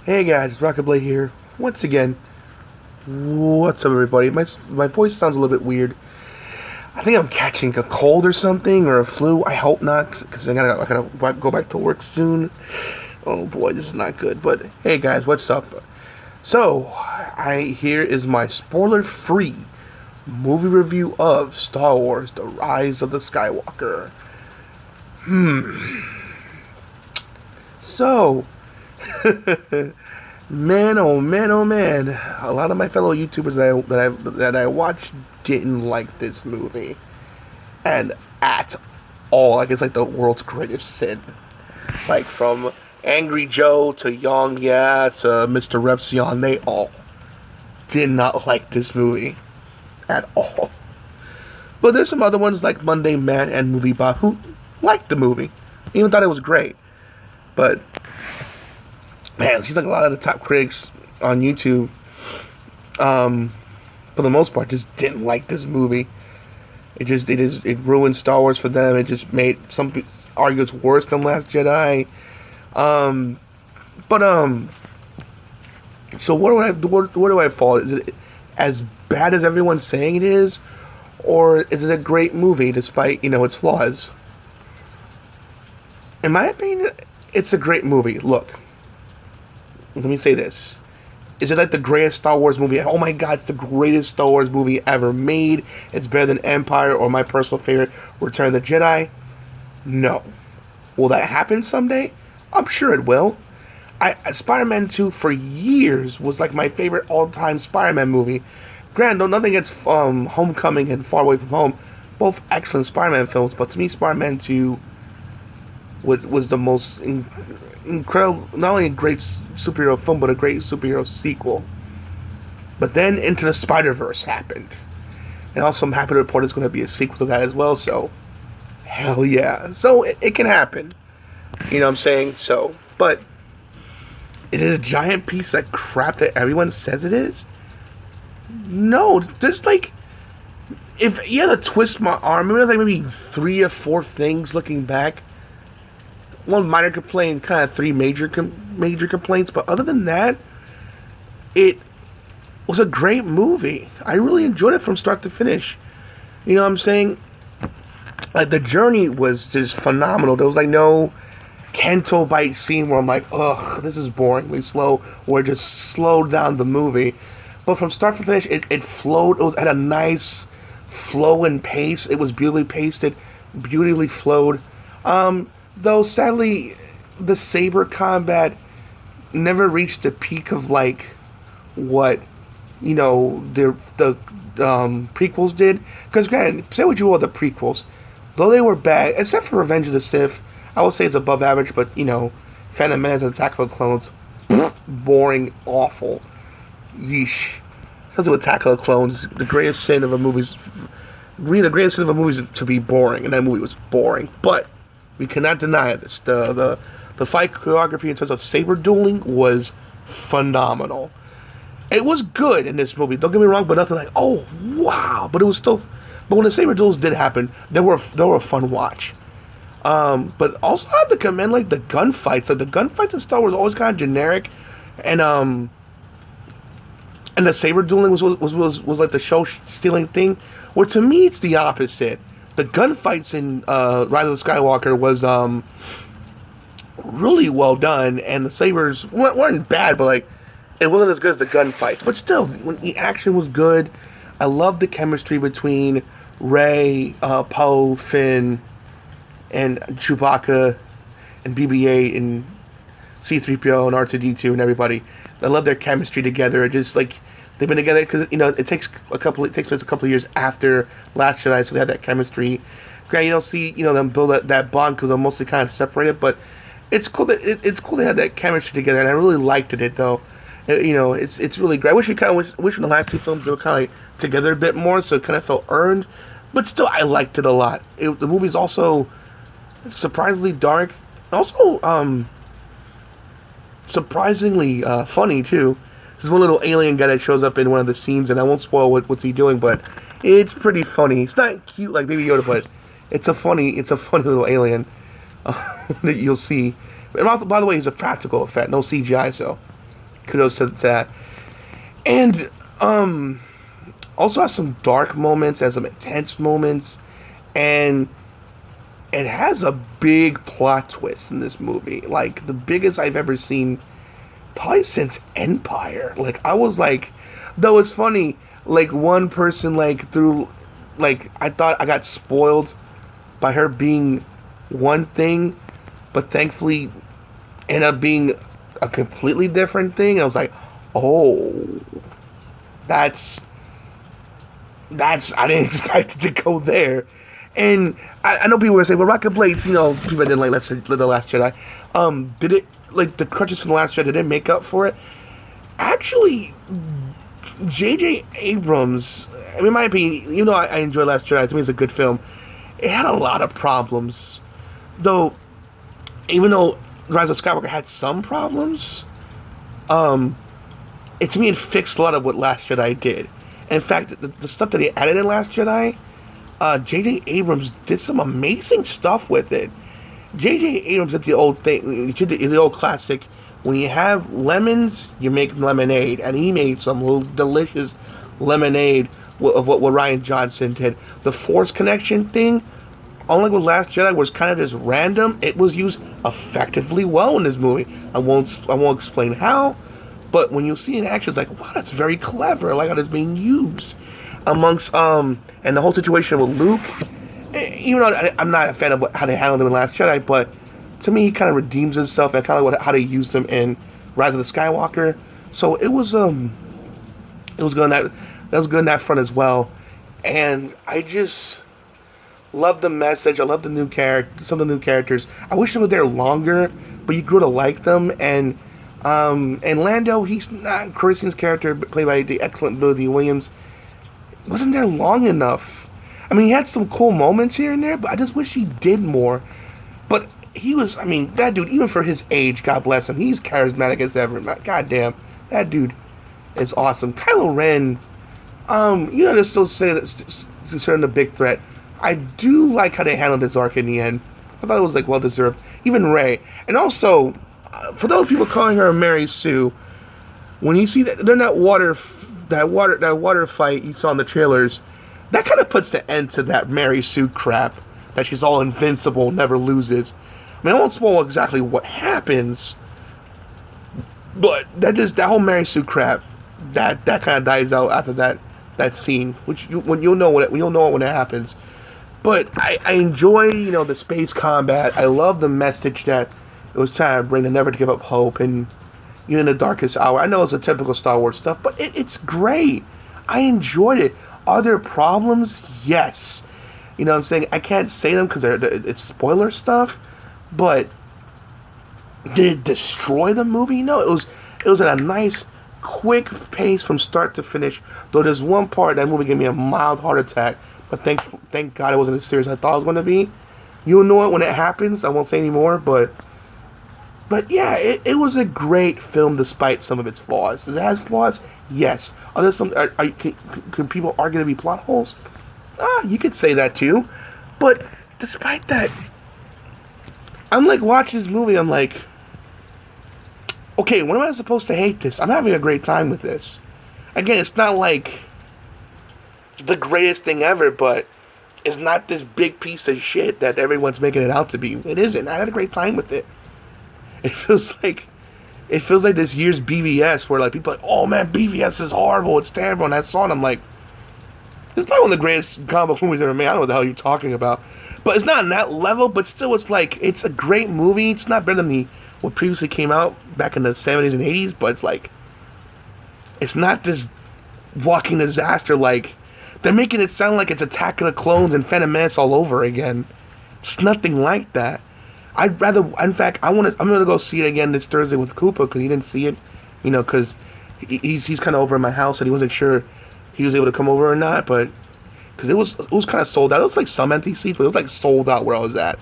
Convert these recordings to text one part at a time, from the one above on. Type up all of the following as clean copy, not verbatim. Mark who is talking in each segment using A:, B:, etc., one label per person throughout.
A: Hey guys, it's Rockingtheblade here. Once again, what's up everybody? My voice sounds a little bit weird. I think I'm catching a cold or something, or a flu. I hope not, because I gotta go back to work soon. Oh boy, this is not good. But hey guys, what's up? So, here is my spoiler-free movie review of Star Wars: The Rise of the Skywalker. So, man, oh man, oh man! A lot of my fellow YouTubers that I watched didn't like this movie, and at all. Like it's like the world's greatest sin. Like from Angry Joe to Young Ya to Mr. Repsion, they all did not like this movie at all. But there's some other ones like Mundane Man and Movie Bob who liked the movie, even thought it was great. But man, it seems like a lot of the top critics on YouTube, for the most part, just didn't like this movie. It ruined Star Wars for them. It just made some people argue it's worse than Last Jedi. But so what do I fall? Is it as bad as everyone's saying it is, or is it a great movie despite its flaws? In my opinion, it's a great movie. Look, let me say this. Is it like the greatest Star Wars movie? Oh my god, it's the greatest Star Wars movie ever made. It's better than Empire or my personal favorite, Return of the Jedi. No. Will that happen someday? I'm sure it will. Spider-Man 2 for years was like my favorite all-time Spider-Man movie. Granted, nothing against Homecoming and Far Away From Home. Both excellent Spider-Man films, but to me Spider-Man 2 was the most incredible, not only a great superhero film, but a great superhero sequel. But then Into the Spider-Verse happened. And also I'm happy to report it's going to be a sequel to that as well, so hell yeah. So it can happen. You know what I'm saying? So, but is it a giant piece of crap that everyone says it is? No, just like, if you had to twist my arm, maybe 3 or 4 things looking back. One minor complaint, kind of 3 major complaints, but other than that, it was a great movie. I really enjoyed it from start to finish. You know what I'm saying? Like, the journey was just phenomenal. There was like no Canto Bite scene where I'm like, ugh, this is boringly slow, where it just slowed down the movie. But from start to finish, it flowed. It had a nice flow and pace. It was beautifully pasted, beautifully flowed. Though sadly, the saber combat never reached the peak of like what the prequels did. Because granted, say what you will, the prequels, though they were bad, except for Revenge of the Sith, I would say it's above average. But Phantom Menace and Attack of the Clones, boring, awful, yeesh. Especially with Attack of the Clones, the greatest sin of a movie is to be boring, and that movie was boring, but we cannot deny this. The fight choreography in terms of saber dueling was phenomenal. It was good in this movie. Don't get me wrong, but nothing like, oh wow. But it was still. But when the saber duels did happen, they were a fun watch. But also I have to commend like the gunfights. Like the gunfights in Star Wars were always kind of generic, and the saber dueling was like the show stealing thing. Where to me it's the opposite. The gunfights in Rise of the Skywalker was really well done, and the sabers weren't bad, but like it wasn't as good as the gunfights. But still, when the action was good, I loved the chemistry between Rey, Poe, Finn, and Chewbacca, and BB-8, and C-3PO, and R2-D2, and everybody. I love their chemistry together. It just like. They've been together because it takes place a couple of years after Last Jedi, so they have that chemistry. Granted, you don't see them build that bond because they're mostly kind of separated, but it's cool that it's cool they had that chemistry together, and I really liked it though. It's really great. I wish in the last 2 films they were kind of like together a bit more, so it kind of felt earned. But still, I liked it a lot. The movie's also surprisingly dark, also surprisingly funny too. There's one little alien guy that shows up in one of the scenes, and I won't spoil what's he doing, but it's pretty funny. It's not cute like Baby Yoda, but it's a funny little alien that you'll see. And also, by the way, he's a practical effect, no CGI, so kudos to that. And also has some dark moments, has some intense moments, and it has a big plot twist in this movie. Like, the biggest I've ever seen, probably since Empire. Like, I was like, though it's funny, like, one person, like, through, like, I thought I got spoiled by her being one thing, but thankfully ended up being a completely different thing. I was like, oh, that's I didn't expect it to go there. And I know people were saying, well, Rockingtheblade, you know, people didn't like, let's say, The Last Jedi. Did it, like, the crutches from The Last Jedi, did it make up for it? Actually, J.J. Abrams, I mean, in my opinion, even though I enjoy Last Jedi, to me it's a good film, it had a lot of problems. Though, even though Rise of Skywalker had some problems, to me it fixed a lot of what Last Jedi did. And in fact, the stuff that he added in Last Jedi, J.J. Abrams did some amazing stuff with it. J.J. Abrams did the old thing, the old classic, when you have lemons, you make lemonade. And he made some little delicious lemonade of what Rian Johnson did. The Force connection thing, unlike with Last Jedi, was kind of just random. It was used effectively well in this movie. I won't explain how, but when you see it in action, it's like, wow, that's very clever. I like how it's being used. Amongst, and the whole situation with Luke, even though I'm not a fan of how they handled him in Last Jedi, but to me, he kind of redeems himself and kind of how they used him in Rise of the Skywalker. So it was good on that was good on that front as well. And I just love the message. I love the new some of the new characters. I wish they were there longer, but you grew to like them. And Lando, he's not Christian's character, played by the excellent Billy D. Williams, wasn't there long enough. I mean, he had some cool moments here and there, but I just wish he did more. But he was, I mean, that dude, even for his age, God bless him, he's charismatic as ever. God damn, that dude is awesome. Kylo Ren, you know, they're still considering the big threat. I do like how they handled this arc in the end. I thought it was, like, well deserved. Even Rey, and also for those people calling her Mary Sue, when you see that they're not that water fight you saw in the trailers, that kind of puts the end to that Mary Sue crap, that she's all invincible, never loses. I mean, I won't spoil exactly what happens, but that whole Mary Sue crap, that kind of dies out after that scene, which you'll know it when it happens. But I enjoy, you know, the space combat. I love the message that it was trying to bring, to never to give up hope, and even in the darkest hour. I know it's a typical Star Wars stuff, but it's great. I enjoyed it. Are there problems? Yes. You know what I'm saying? I can't say them because it's spoiler stuff, but did it destroy the movie? No, it was at a nice, quick pace from start to finish. Though there's one part that movie gave me a mild heart attack, but thank God it wasn't as serious as I thought it was going to be. You'll know it when it happens. I won't say anymore, but yeah, it was a great film despite some of its flaws. Does it have flaws? Yes. Are there some? Can people argue there be plot holes? You could say that too. But despite that, I'm like watching this movie, I'm like, okay, when am I supposed to hate this? I'm having a great time with this. Again, it's not like the greatest thing ever, but it's not this big piece of shit that everyone's making it out to be. It isn't. I had a great time with it. It feels like this year's BBS, where like people are like, oh man, BBS is horrible, it's terrible, and I saw it, I'm like, it's probably one of the greatest comic book movies ever made. I don't know what the hell you're talking about. But it's not on that level, but still it's like, it's a great movie. It's not better than what previously came out back in the 70s and 80s, but it's like, it's not this walking disaster. Like, they're making it sound like it's Attack of the Clones and Phantom Menace all over again. It's nothing like that. I'd rather, in fact, I'm gonna go see it again this Thursday with Koopa, because he didn't see it, you know, because he's kind of over at my house and he wasn't sure he was able to come over or not, but because it was kind of sold out. It was like some empty seats, but it was like sold out where I was at.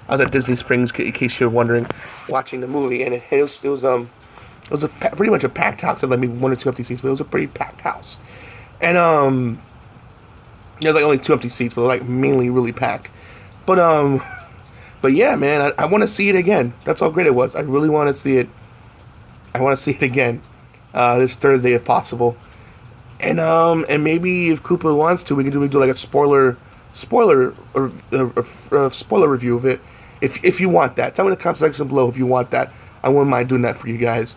A: I was at Disney Springs, in case you're wondering, watching the movie, and it was pretty much a packed house. There was like maybe one or two empty seats, but it was a pretty packed house, and there was like only two empty seats, but like mainly really packed. But yeah, man, I want to see it again. That's how great it was. I really want to see it. I want to see it again. this Thursday if possible. And maybe if Koopa wants to, we can do like a spoiler review of it. If you want that, tell me in the comment section below if you want that. I wouldn't mind doing that for you guys.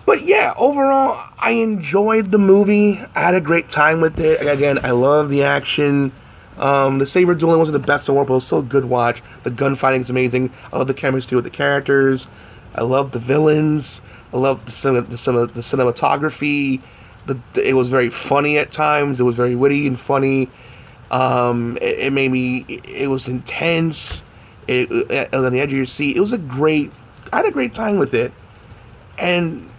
A: But yeah, overall, I enjoyed the movie. I had a great time with it. Again, I love the action. The saber dueling wasn't the best in the world, but it was still a good watch. The gunfighting's amazing. I love the chemistry with the characters. I love the villains. I love the cinematography. It was very funny at times. It was very witty and funny. It made me. It was intense. It on the edge of your seat. It was I had a great time with it, and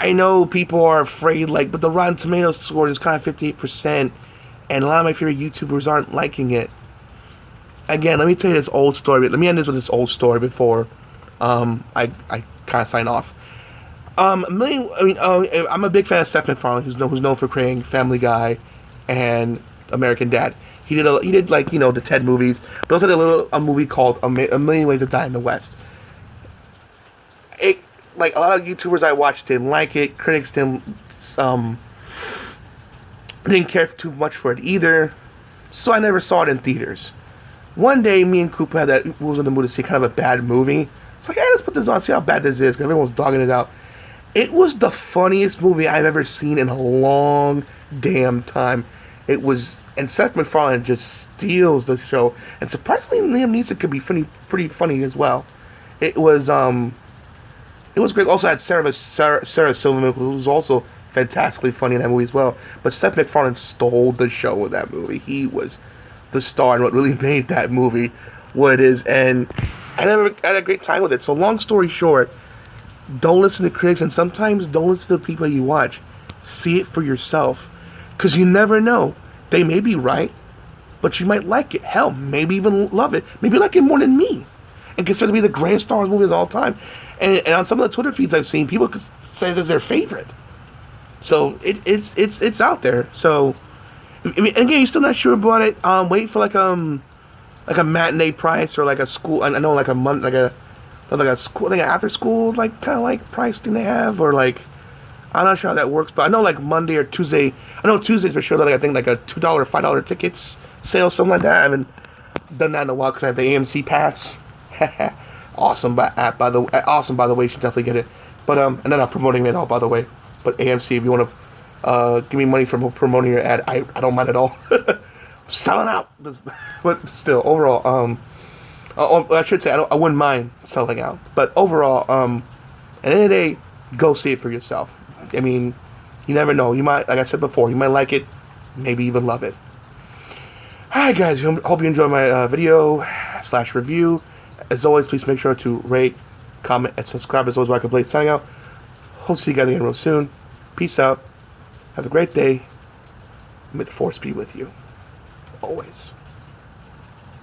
A: I know people are afraid, but the Rotten Tomatoes score is kind of 58%, and a lot of my favorite YouTubers aren't liking it. Again, let me tell you this old story. Let me end this with this old story before I kind of sign off. I'm a big fan of Seth MacFarlane, who's known for creating Family Guy and American Dad. He did the Ted movies, but also did a movie called A Million Ways to Die in the West. A lot of YouTubers I watched didn't like it. Critics didn't care too much for it either. So I never saw it in theaters. One day, me and Koopa was in the mood to see kind of a bad movie. It's like, hey, let's put this on, see how bad this is, because everyone was dogging it out. It was the funniest movie I've ever seen in a long damn time. It was, and Seth MacFarlane just steals the show. And surprisingly, Liam Neeson could be pretty funny as well. It was great. Also had Sarah Silverman, who was also fantastically funny in that movie as well. But Seth MacFarlane stole the show with that movie. He was the star and what really made that movie what it is. And I had a great time with it. So long story short, don't listen to critics, and sometimes don't listen to the people you watch. See it for yourself. Because you never know. They may be right, but you might like it. Hell, maybe even love it. Maybe like it more than me. And consider it to be the greatest Star Wars movie of all time. And on some of the Twitter feeds I've seen, people say it's their favorite. So it's out there. So again, you're still not sure about it. Wait for like a matinee price or like a school. I know like a month, like a school, like an after school kind of price thing they have, or I'm not sure how that works, but I know Monday or Tuesday. I know Tuesdays for sure. I think a $2 or $5 tickets sale, something like that. I haven't done that in a while because I have the AMC pass. Awesome by the way. You should definitely get it. But and then I'm promoting it all, by the way. But AMC, if you want to give me money for promoting your ad, I don't mind at all. I'm selling out, but still, overall, I should say I wouldn't mind selling out. But overall, at the end of the day, go see it for yourself. I mean, you never know. You might, like I said before, you might like it, maybe even love it. Alright guys, hope you enjoyed my video / review. As always, please make sure to rate, comment, and subscribe. As always, Rockingtheblade signing out. Hope to see you guys again real soon. Peace out. Have a great day. May the Force be with you. Always.